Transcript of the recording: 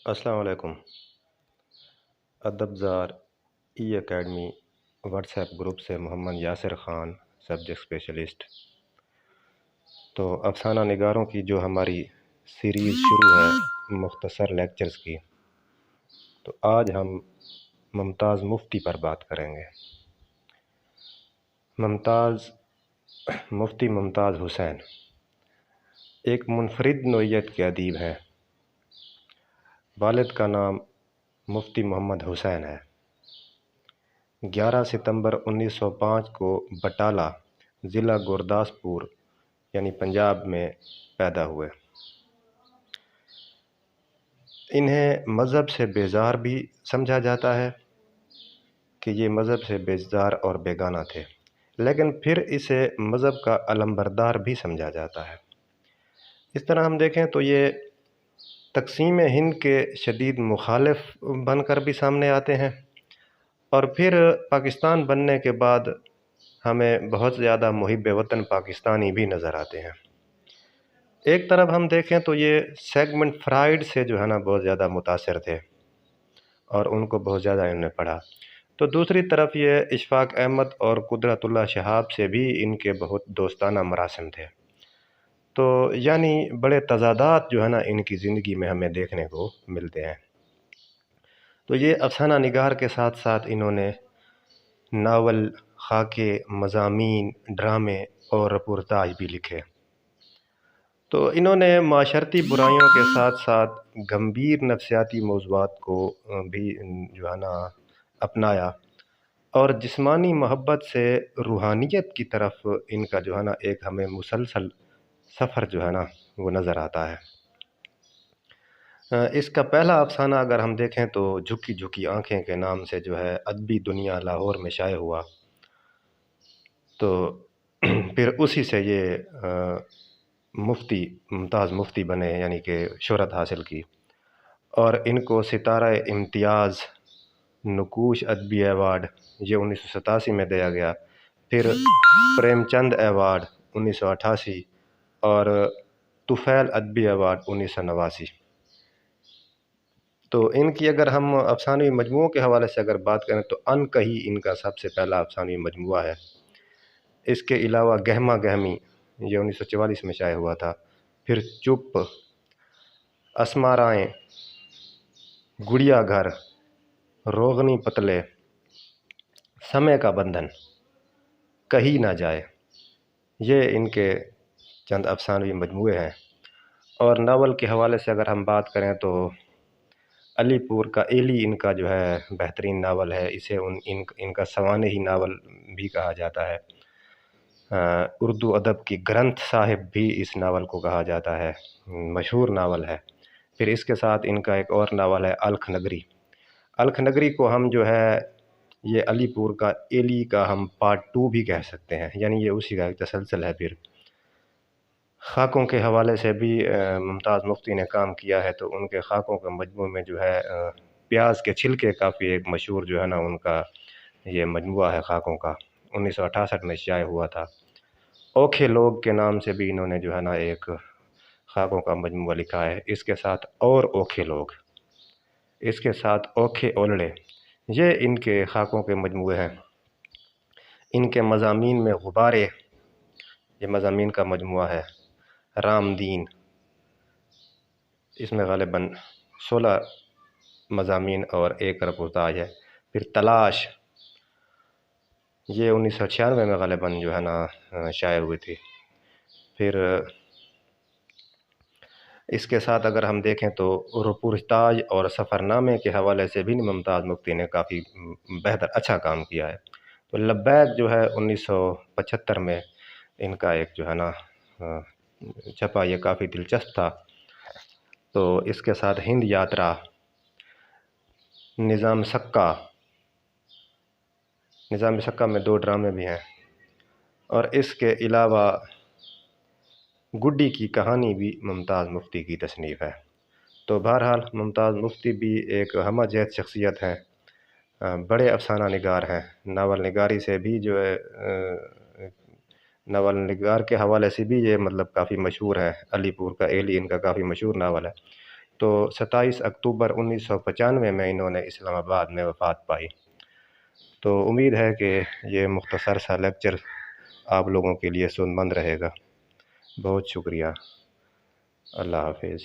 السلام علیکم۔ ادب زار ای اکیڈمی واٹس ایپ گروپ سے محمد یاسر خان، سبجیکٹ اسپیشلسٹ۔ تو افسانہ نگاروں کی جو ہماری سیریز شروع ہے مختصر لیکچرز کی، تو آج ہم ممتاز مفتی پر بات کریں گے۔ مفتی ممتاز حسین ایک منفرد نوعیت کے ادیب ہیں۔ والد کا نام مفتی محمد حسین ہے۔ 11 ستمبر 1905 کو بٹالہ ضلع گورداسپور یعنی پنجاب میں پیدا ہوئے۔ انہیں مذہب سے بیزار بھی سمجھا جاتا ہے کہ یہ مذہب سے بیزار اور بیگانہ تھے، لیکن پھر اسے مذہب کا علمبردار بھی سمجھا جاتا ہے۔ اس طرح ہم دیکھیں تو یہ تقسیم ہند کے شدید مخالف بن کر بھی سامنے آتے ہیں، اور پھر پاکستان بننے کے بعد ہمیں بہت زیادہ محب وطن پاکستانی بھی نظر آتے ہیں۔ ایک طرف ہم دیکھیں تو یہ سیگمنٹ فرائیڈ سے جو ہے نا بہت زیادہ متاثر تھے اور ان کو بہت زیادہ انہوں نے پڑھا۔ تو دوسری طرف یہ اشفاق احمد اور قدرت اللہ شہاب سے بھی ان کے بہت دوستانہ مراسم تھے۔ تو یعنی بڑے تضادات جو ہے نا ان کی زندگی میں ہمیں دیکھنے کو ملتے ہیں۔ تو یہ افسانہ نگار کے ساتھ ساتھ انہوں نے ناول، خاکے، مضامین، ڈرامے اور رپورتاج بھی لکھے۔ تو انہوں نے معاشرتی برائیوں کے ساتھ ساتھ گمبھیر نفسیاتی موضوعات کو بھی جو ہے نا اپنایا، اور جسمانی محبت سے روحانیت کی طرف ان کا جو ہے نا ایک ہمیں مسلسل سفر جو ہے نا وہ نظر آتا ہے۔ اس کا پہلا افسانہ اگر ہم دیکھیں تو جھکی جھکی آنکھیں کے نام سے جو ہے ادبی دنیا لاہور میں شائع ہوا۔ تو پھر اسی سے یہ مفتی ممتاز مفتی بنے، یعنی کہ شہرت حاصل کی، اور ان کو ستارہ امتیاز نقوش ادبی ایوارڈ یہ 1987 میں دیا گیا، پھر پریم چند ایوارڈ 1988 اور طفیل ادبی ایوارڈ 1989۔ تو ان کی اگر ہم افسانوی مجموعوں کے حوالے سے اگر بات کریں تو ان کہی ان کا سب سے پہلا افسانوی مجموعہ ہے۔ اس کے علاوہ گہما گہمی یہ 1944 میں شائع ہوا تھا، پھر چپ، اسمارائیں، گڑیا گھر، روغنی پتلے، سمے کا بندھن، کہی نہ جائے، یہ ان کے چند افسانوی مجموعے ہیں۔ اور ناول کے حوالے سے اگر ہم بات کریں تو علی پور کا ایلی ان کا جو ہے بہترین ناول ہے، اسے ان کا سوانحی ناول بھی کہا جاتا ہے۔ اردو ادب کی گرنتھ صاحب بھی اس ناول کو کہا جاتا ہے، مشہور ناول ہے۔ پھر اس کے ساتھ ان کا ایک اور ناول ہے الکھ نگری۔ الکھ نگری کو ہم جو ہے یہ علی پور کا ایلی کا ہم پارٹ 2 بھی کہہ سکتے ہیں، یعنی یہ اسی کا ایک تسلسل ہے۔ پھر خاکوں کے حوالے سے بھی ممتاز مفتی نے کام کیا ہے، تو ان کے خاکوں کے مجموعے میں جو ہے پیاز کے چھلکے کافی ایک مشہور جو ہے نا ان کا یہ مجموعہ ہے خاکوں کا، 1968 میں شائع ہوا تھا۔ اوکھے لوگ کے نام سے بھی انہوں نے جو ہے نا ایک خاکوں کا مجموعہ لکھا ہے۔ اس کے ساتھ اور اوکھے لوگ، اس کے ساتھ اوکھے اولڑے، یہ ان کے خاکوں کے مجموعے ہیں۔ ان کے مضامین میں غبارے یہ مضامین کا مجموعہ ہے۔ رام دین، اس میں غالباً 16 مضامین اور ایک رپورتاج ہے۔ پھر تلاش، یہ 1996 میں غالباً جو ہے نا شائع ہوئی تھی۔ پھر اس کے ساتھ اگر ہم دیکھیں تو رپورتاج اور سفر نامے کے حوالے سے بھی ممتاز مفتی نے کافی بہتر اچھا کام کیا ہے۔ تو لبیک جو ہے 1975 میں ان کا ایک جو ہے نا چھپا، یہ کافی دلچسپ تھا۔ تو اس کے ساتھ ہند یاترا، نظام سکہ میں 2 ڈرامے بھی ہیں، اور اس کے علاوہ گڈی کی کہانی بھی ممتاز مفتی کی تصنیف ہے۔ تو بہرحال ممتاز مفتی بھی ایک ہمہ جہت شخصیت ہیں، بڑے افسانہ نگار ہیں۔ ناول نگاری سے بھی جو ہے ناول نگار کے حوالے سے بھی یہ مطلب کافی مشہور ہے۔ علی پور کا ایلی ان کا کافی مشہور ناول ہے۔ تو 27 اکتوبر 1995 میں انہوں نے اسلام آباد میں وفات پائی۔ تو امید ہے کہ یہ مختصر سا لیکچر آپ لوگوں کے لیے سود مند رہے گا۔ بہت شکریہ۔ اللہ حافظ۔